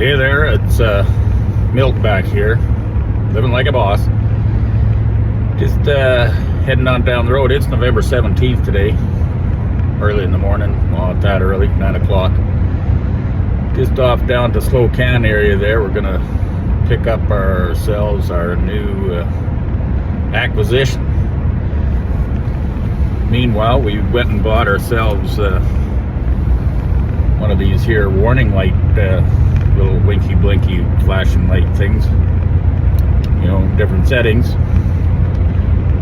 Hey there, it's Milt back here, living like a boss. Just heading on down the road. It's November 17th today, early in the morning. Well, not that early, 9 o'clock. Just off down to Slocan area there. We're gonna pick up ourselves our new acquisition. Meanwhile, we went and bought ourselves one of these here warning light, little winky blinky flashing light things, you know, different settings,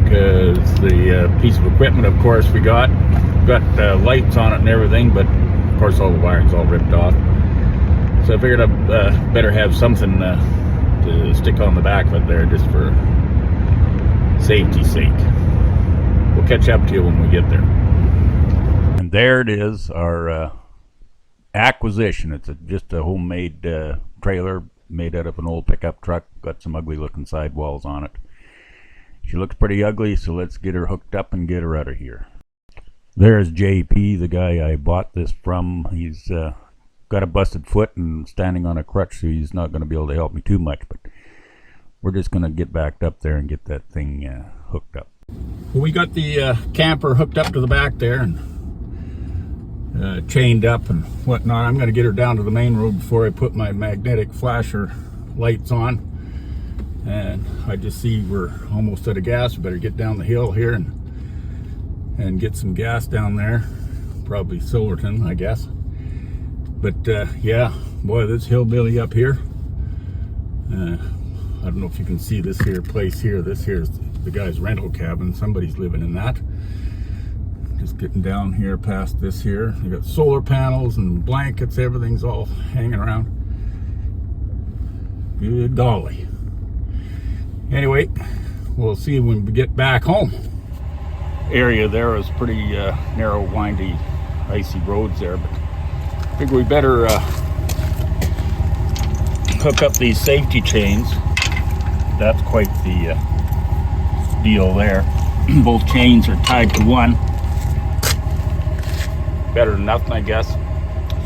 because the piece of equipment, of course, we got lights on it and everything, but of course all the wiring's all ripped off. So I figured I'd better have something to stick on the back of it there, just for safety's sake. We'll catch up to you when we get there. And there it is, our acquisition. It's just a homemade trailer made out of an old pickup truck. Got some ugly looking sidewalls on it. She looks pretty ugly, so let's get her hooked up and get her out of here. There's JP, the guy I bought this from. He's got a busted foot and standing on a crutch, so he's not going to be able to help me too much, but we're just going to get backed up there and get that thing hooked up. Well, we got the camper hooked up to the back there and chained up and whatnot. I'm going to get her down to the main road before I put my magnetic flasher lights on. And I just see we're almost out of gas. We better get down the hill here and get some gas down there. Probably Silverton, I guess. But yeah, boy, this hillbilly up here. I don't know if you can see this here place here. This here's the guy's rental cabin. Somebody's living in that. Just getting down here past this here. They got solar panels and blankets. Everything's all hanging around. Good golly. Anyway, we'll see when we get back home. Area there is pretty narrow, windy, icy roads there, but I think we better hook up these safety chains. That's quite the deal there. Both chains are tied to one. Better than nothing, I guess.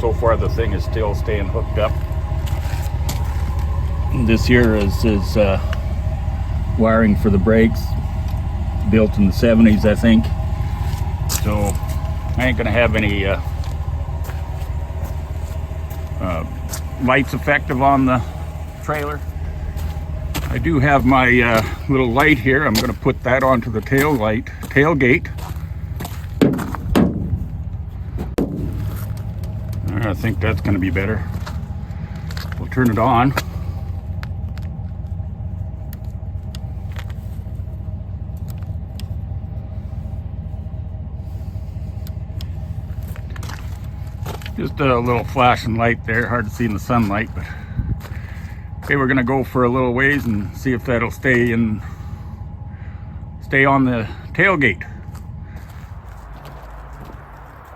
So far the thing is still staying hooked up. This here is wiring for the brakes, built in the 70s, I think. So I ain't gonna have any lights effective on the trailer. I do have my little light here. I'm gonna put that onto the tailgate. I think that's going to be better. We'll turn it on. Just a little flashing light there, hard to see in the sunlight, but okay, we're going to go for a little ways and see if that'll stay on the tailgate.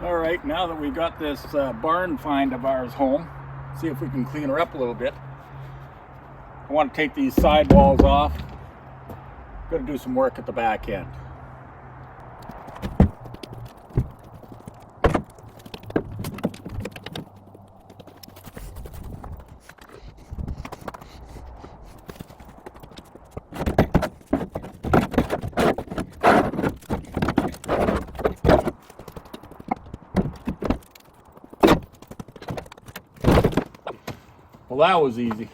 All right, now that we've got this barn find of ours home, see if we can clean her up a little bit. I want to take these sidewalls off. Got to do some work at the back end. Well, that was easy.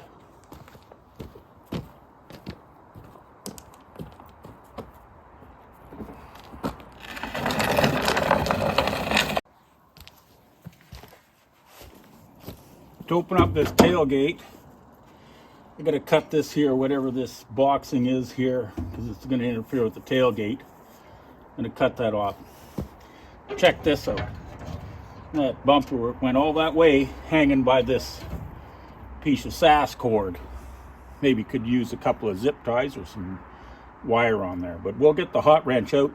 To open up this tailgate, I gotta cut this here, whatever this boxing is here, because it's gonna interfere with the tailgate. I'm gonna cut that off. Check this out. That bumper went all that way, hanging by this piece of SAS cord. Maybe could use a couple of zip ties or some wire on there, but we'll get the hot wrench out,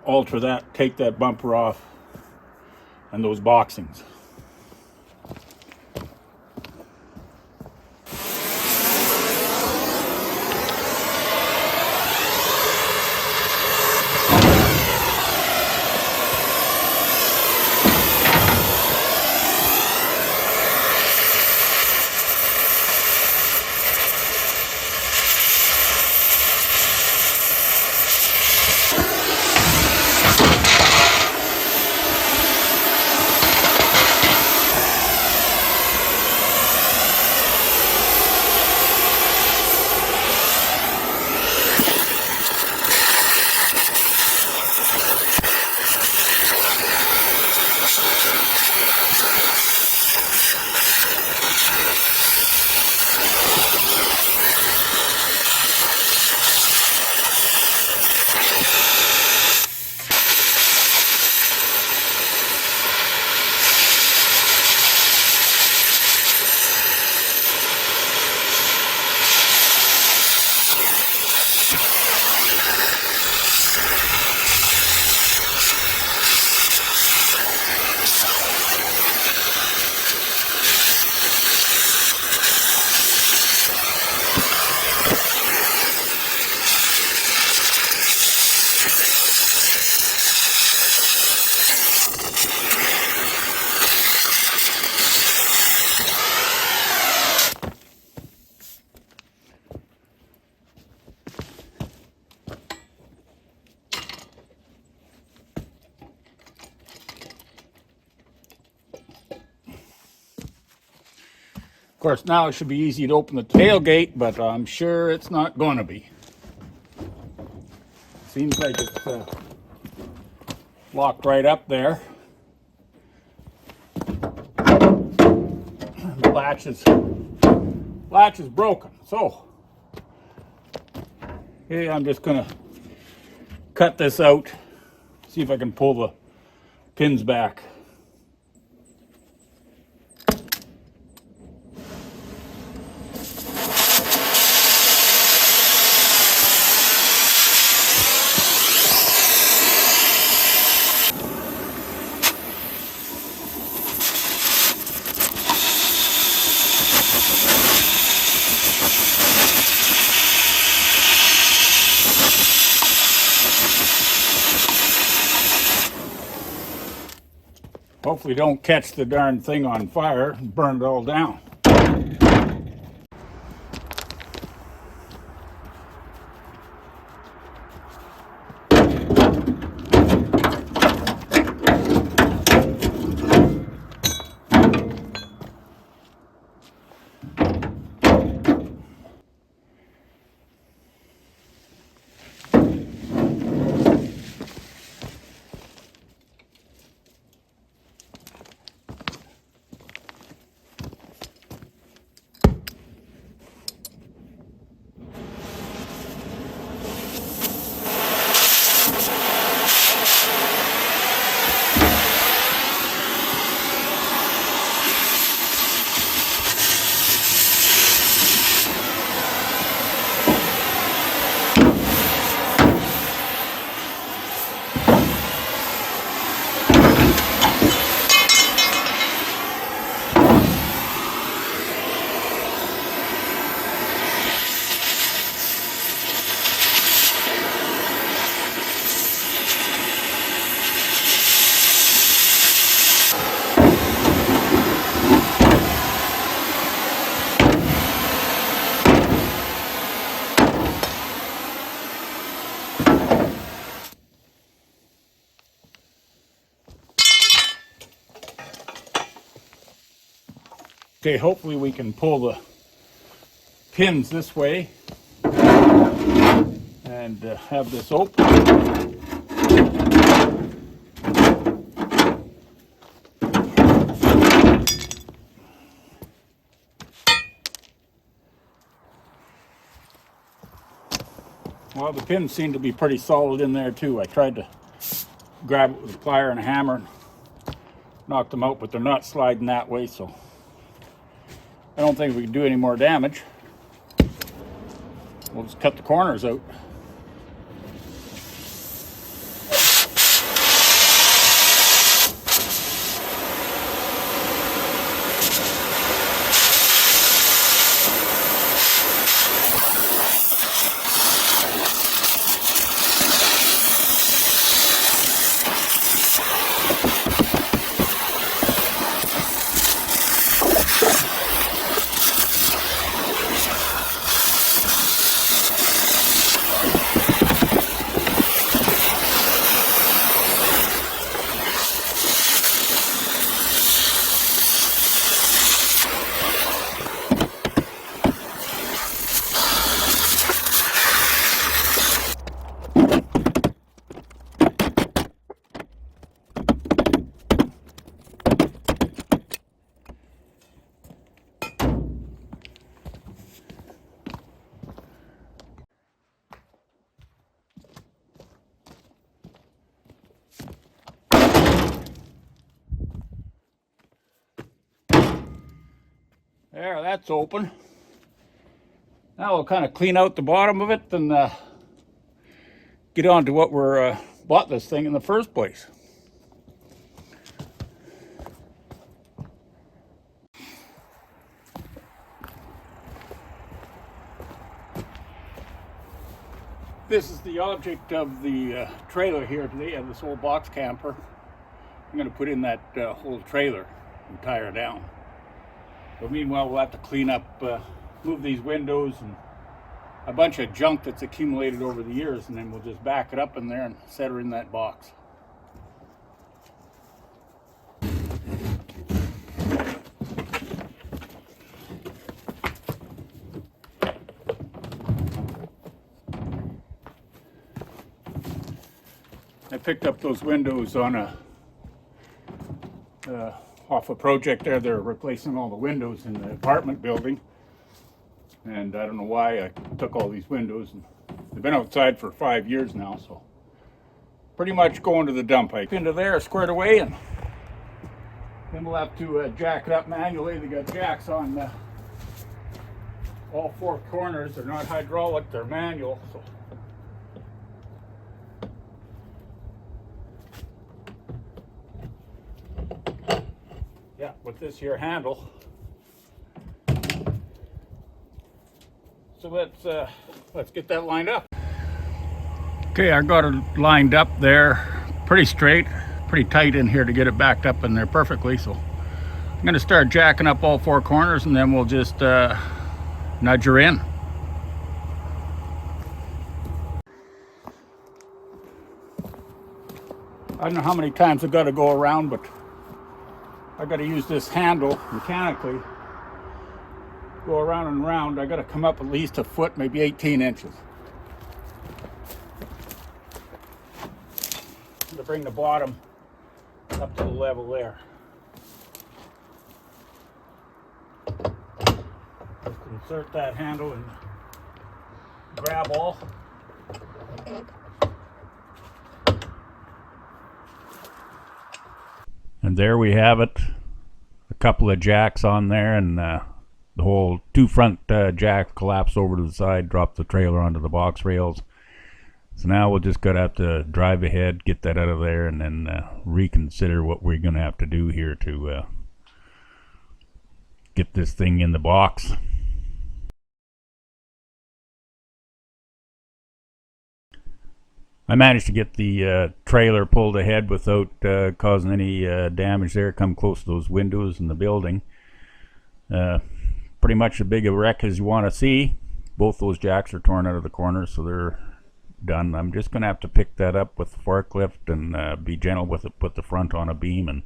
alter that, take that bumper off and those boxings. Of course, now it should be easy to open the tailgate, but I'm sure it's not going to be. Seems like it's locked right up there. The latch is broken. So, hey, I'm just going to cut this out, see if I can pull the pins back. Hopefully don't catch the darn thing on fire and burn it all down. Okay, hopefully we can pull the pins this way and have this open. Well, the pins seem to be pretty solid in there too. I tried to grab it with a plier and a hammer and knock them out, but they're not sliding that way, so I don't think we can do any more damage. We'll just cut the corners out. There, that's open. Now we'll kind of clean out the bottom of it and get on to what we're bought this thing in the first place. This is the object of the trailer here today, of this old box camper. I'm going to put in that whole trailer and tie her down. But meanwhile, we'll have to clean up, move these windows and a bunch of junk that's accumulated over the years, and then we'll just back it up in there and set her in that box. picked up those windows on a off a project there. They're replacing all the windows in the apartment building, and I don't know why I took all these windows, and they've been outside for 5 years now, so pretty much going to the dump. I into there, squared away, and then we'll have to jack it up manually. They got jacks on all 4 corners. They're not hydraulic, they're manual, so yeah, with this here handle. So let's get that lined up. Okay, I got it lined up there pretty straight, pretty tight in here to get it backed up in there perfectly. So I'm going to start jacking up all 4 corners, and then we'll just nudge her in. I don't know how many times I've got to go around, but I got to use this handle mechanically. Go around and around. I got to come up at least a foot, maybe 18 inches. To bring the bottom up to the level there. Just insert that handle and grab all. And there we have it. A couple of jacks on there, and the whole 2 front jacks collapsed over to the side, dropped the trailer onto the box rails. So now we'll just gotta have to drive ahead, get that out of there, and then reconsider what we're gonna have to do here to get this thing in the box. I managed to get the trailer pulled ahead without causing any damage there. Come close to those windows in the building. Pretty much as big a wreck as you want to see. Both those jacks are torn out of the corners, so they're done. I'm just going to have to pick that up with the forklift and be gentle with it, put the front on a beam and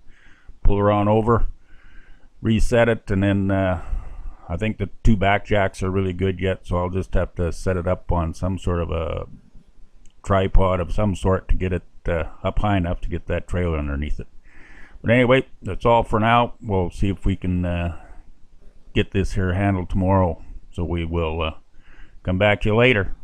pull her on over, reset it, and then I think the 2 back jacks are really good yet, so I'll just have to set it up on some sort of a tripod of some sort to get it up high enough to get that trailer underneath it. But anyway, that's all for now. We'll see if we can get this here handled tomorrow, so we will come back to you later.